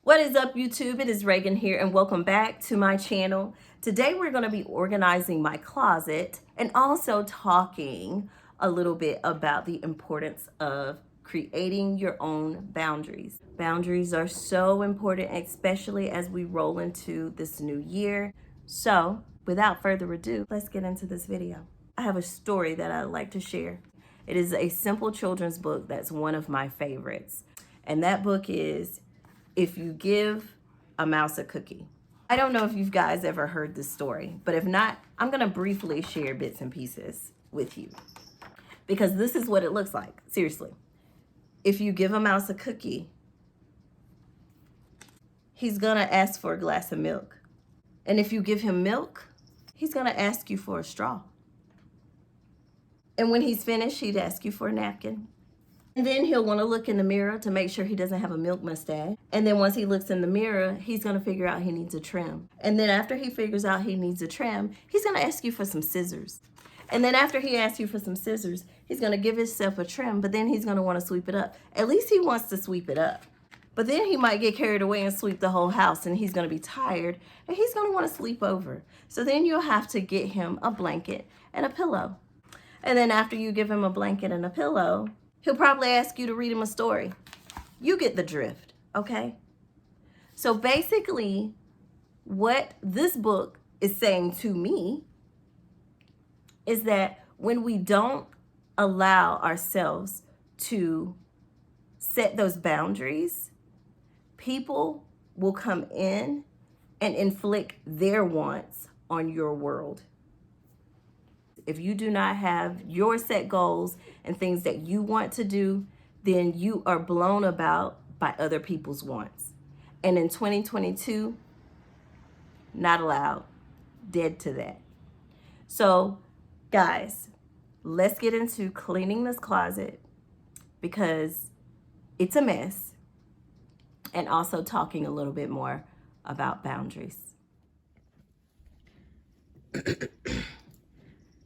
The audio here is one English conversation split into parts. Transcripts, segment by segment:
What is up, YouTube? It is Reagan here, and welcome back to my channel. Today we're going to be organizing my closet and also talking a little bit about the importance of creating your own boundaries. Boundaries are so important, especially as we roll into this new year. So without further ado, let's get into this video. I have a story that I'd like to share. It is a simple children's book that's one of my favorites. And that book is If You Give a Mouse a Cookie. I don't know if you guys ever heard this story, but if not, I'm going to briefly share bits and pieces with you because this is what it looks like. Seriously. If you give a mouse a cookie, he's going to ask for a glass of milk. And if you give him milk, he's going to ask you for a straw. And when he's finished, he'd ask you for a napkin. And then he'll want to look in the mirror to make sure he doesn't have a milk mustache. And then once he looks in the mirror, he's going to figure out he needs a trim. And then after he figures out he needs a trim, he's going to ask you for some scissors. And then after he asks you for some scissors, he's going to give himself a trim, but then he's going to want to sweep it up. At least he wants to sweep it up. But then he might get carried away and sweep the whole house, and he's going to be tired, and he's going to want to sleep over. So then you'll have to get him a blanket and a pillow. And then after you give him a blanket and a pillow, he'll probably ask you to read him a story. You get the drift, okay? So basically, what this book is saying to me is that when we don't allow ourselves to set those boundaries, people will come in and inflict their wants on your world. If you do not have your set goals and things that you want to do, then you are blown about by other people's wants. And in 2022, not allowed. Dead to that. So, guys, let's get into cleaning this closet because it's a mess, and also talking a little bit more about boundaries.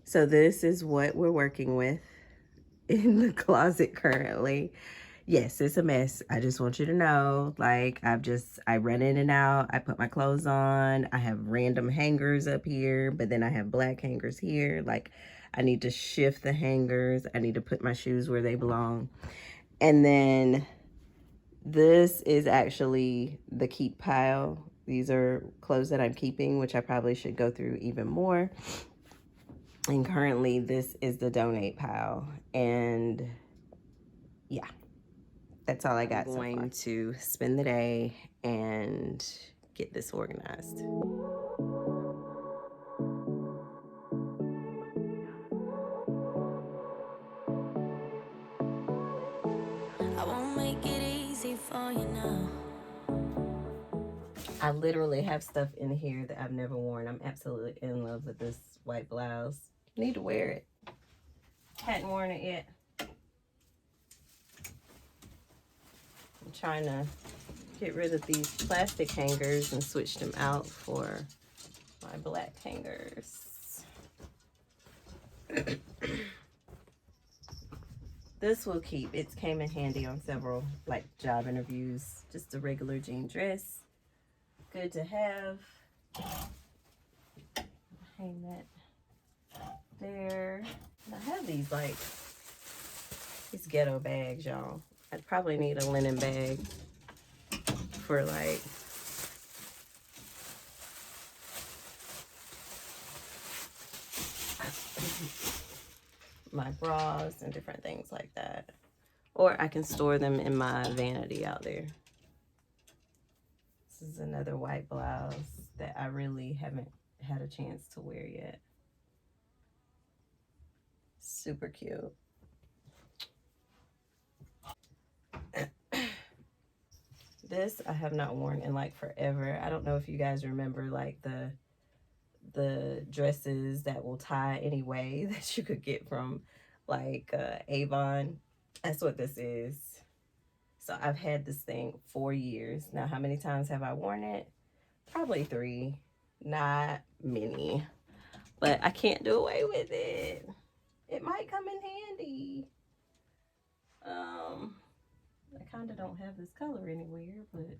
So this is what we're working with in the closet currently. Yes, it's a mess. I just want you to know, like, I run in and out. I put my clothes on. I have random hangers up here, but then I have black hangers here. Like, I need to shift the hangers. I need to put my shoes where they belong. And then this is actually the keep pile. These are clothes that I'm keeping, which I probably should go through even more. And currently this is the donate pile. And yeah, that's all I got. I'm going to spend the day and get this organized. I won't make it easy for you now. I literally have stuff in here that I've never worn. I'm absolutely in love with this white blouse. Need to wear it. Hadn't worn it yet. I'm trying to get rid of these plastic hangers and switch them out for my black hangers. This will keep. It came in handy on several like job interviews. Just a regular jean dress. Good to have. Hang that there. I have these ghetto bags, y'all. I'd probably need a linen bag for like my bras and different things like that. Or I can store them in my vanity out there. This is another white blouse that I really haven't had a chance to wear yet. Super cute. This I have not worn in like forever. I don't know if you guys remember like the dresses that will tie anyway that you could get from like Avon. That's what this is. So I've had this thing for years. Now, how many times have I worn it? Probably 3. Not many. But I can't do away with it. It might come in handy. I kind of don't have this color anywhere, but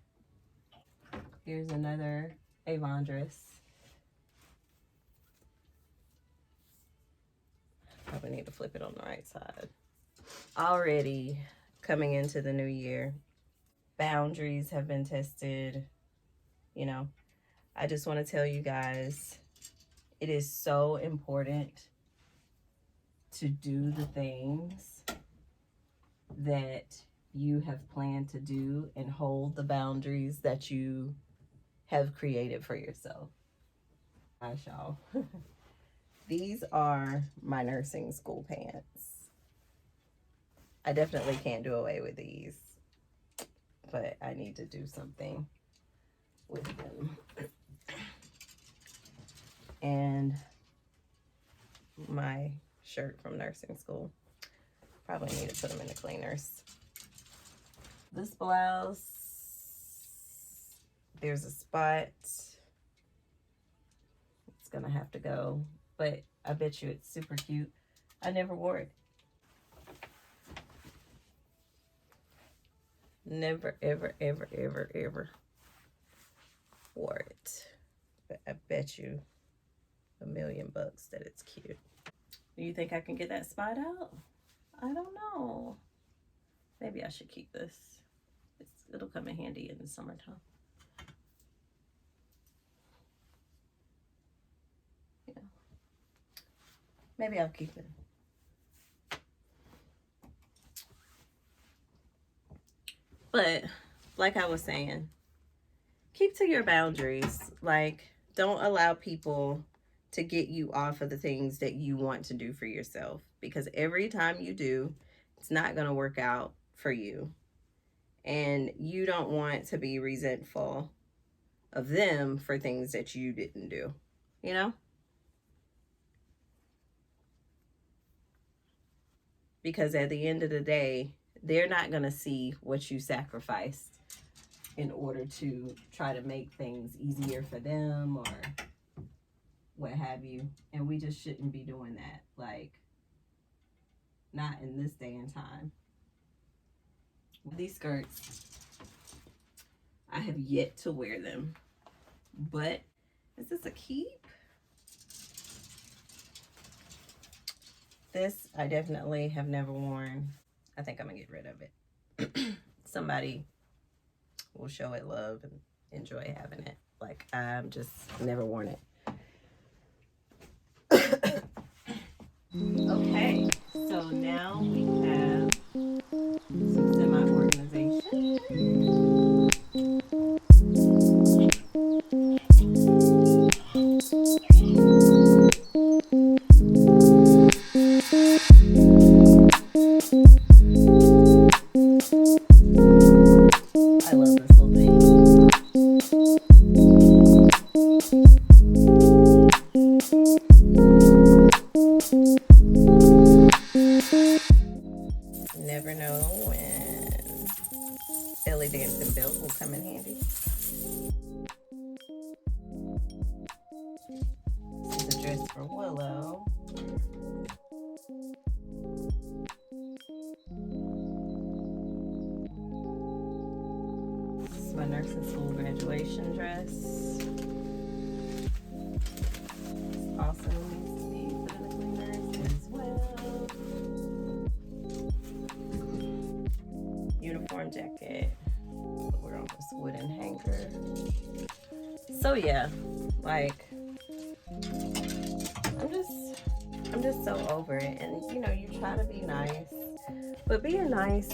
Here's another Avon dress. Probably need to flip it on the right side. Already coming into the new year, boundaries have been tested. You know, I just want to tell you guys, it is so important to do the things that you have planned to do and hold the boundaries that you have created for yourself. Gosh, y'all. These are my nursing school pants. I definitely can't do away with these, but I need to do something with them. And my shirt from nursing school. Probably need to put them in the cleaners. This blouse, there's a spot. It's gonna have to go, but I bet you it's super cute. I never wore it. Never, ever, ever, ever, ever wore it. But I bet you $1,000,000 that it's cute. Do you think I can get that spot out? I don't know. Maybe I should keep this. It'll come in handy in the summertime. Yeah. Maybe I'll keep it. But like I was saying, keep to your boundaries. Like, don't allow people to get you off of the things that you want to do for yourself, because every time you do, it's not going to work out for you. And you don't want to be resentful of them for things that you didn't do, you know? Because at the end of the day, they're not going to see what you sacrificed in order to try to make things easier for them or what have you. And we just shouldn't be doing that. Like, not in this day and time. These skirts, I have yet to wear them. But is this a keep? This I definitely have never worn. I think I'm gonna get rid of it. Somebody will show it love and enjoy having it. Like, I've just never worn it. Okay, so now we have some semi-organization. I love this little thing. Never know when belly dancing belt will come in handy. This is a dress for Willow. This is my nursing school graduation dress. It's also needs to be put in the cleaners as well. Uniform jacket. We're on this wooden hanger. So yeah, like, I'm just so over it. And you know, you try to be nice, but being nice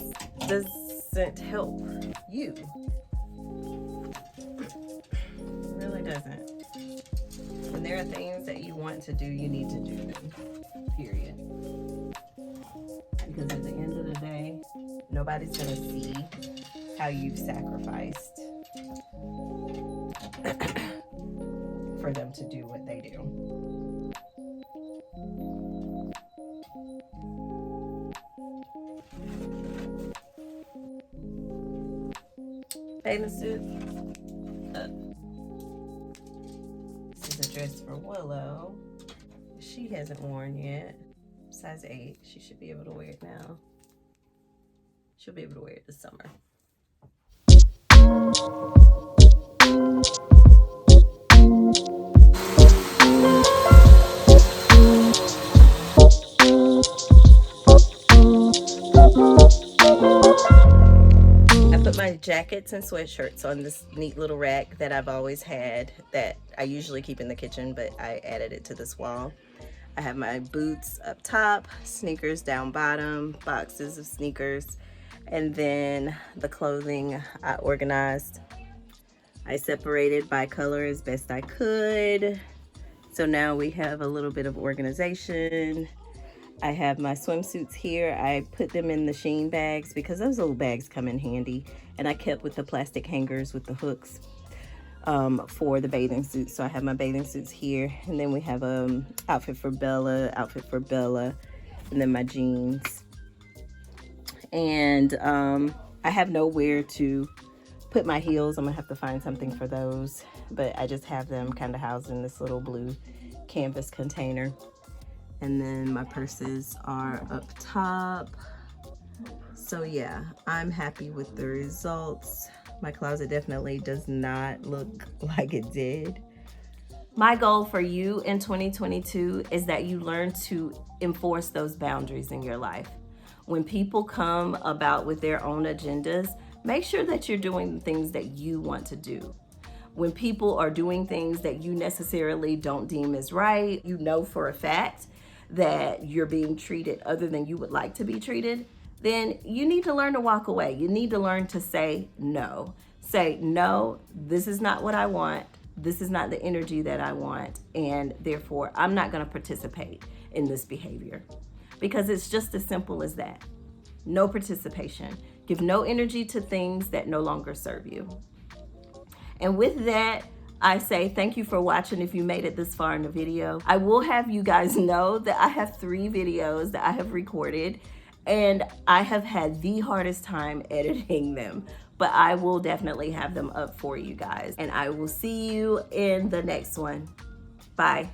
doesn't help you. It really doesn't. When there are things that you want to do, you need to do them. Period. Because at the end of the day, nobody's gonna see how you've sacrificed for them to do what they do. Bathing suit. This is a dress for Willow. She hasn't worn yet. Size 8. She should be able to wear it now. She'll be able to wear it this summer. jackets and sweatshirts on this neat little rack that I've always had that I usually keep in the kitchen, but I added it to this wall. I have my boots up top, sneakers down bottom, boxes of sneakers, and then the clothing I organized. I separated by color as best I could. So now we have a little bit of organization. I have my swimsuits here. I put them in the Shein bags because those little bags come in handy. And I kept with the plastic hangers with the hooks for the bathing suits. So I have my bathing suits here. And then we have outfit for Bella, and then my jeans. And I have nowhere to put my heels. I'm gonna have to find something for those. But I just have them kind of housed in this little blue canvas container. And then my purses are up top. So yeah, I'm happy with the results. My closet definitely does not look like it did. My goal for you in 2022 is that you learn to enforce those boundaries in your life. When people come about with their own agendas, make sure that you're doing the things that you want to do. When people are doing things that you necessarily don't deem as right, you know for a fact that you're being treated other than you would like to be treated, then you need to learn to walk away. You need to learn to say no. Say, no, this is not what I want. This is not the energy that I want. And therefore, I'm not going to participate in this behavior. Because it's just as simple as that. No participation. Give no energy to things that no longer serve you. And with that, I say thank you for watching if you made it this far in the video. I will have you guys know that I have 3 videos that I have recorded, and I have had the hardest time editing them, but I will definitely have them up for you guys. And I will see you in the next one. Bye.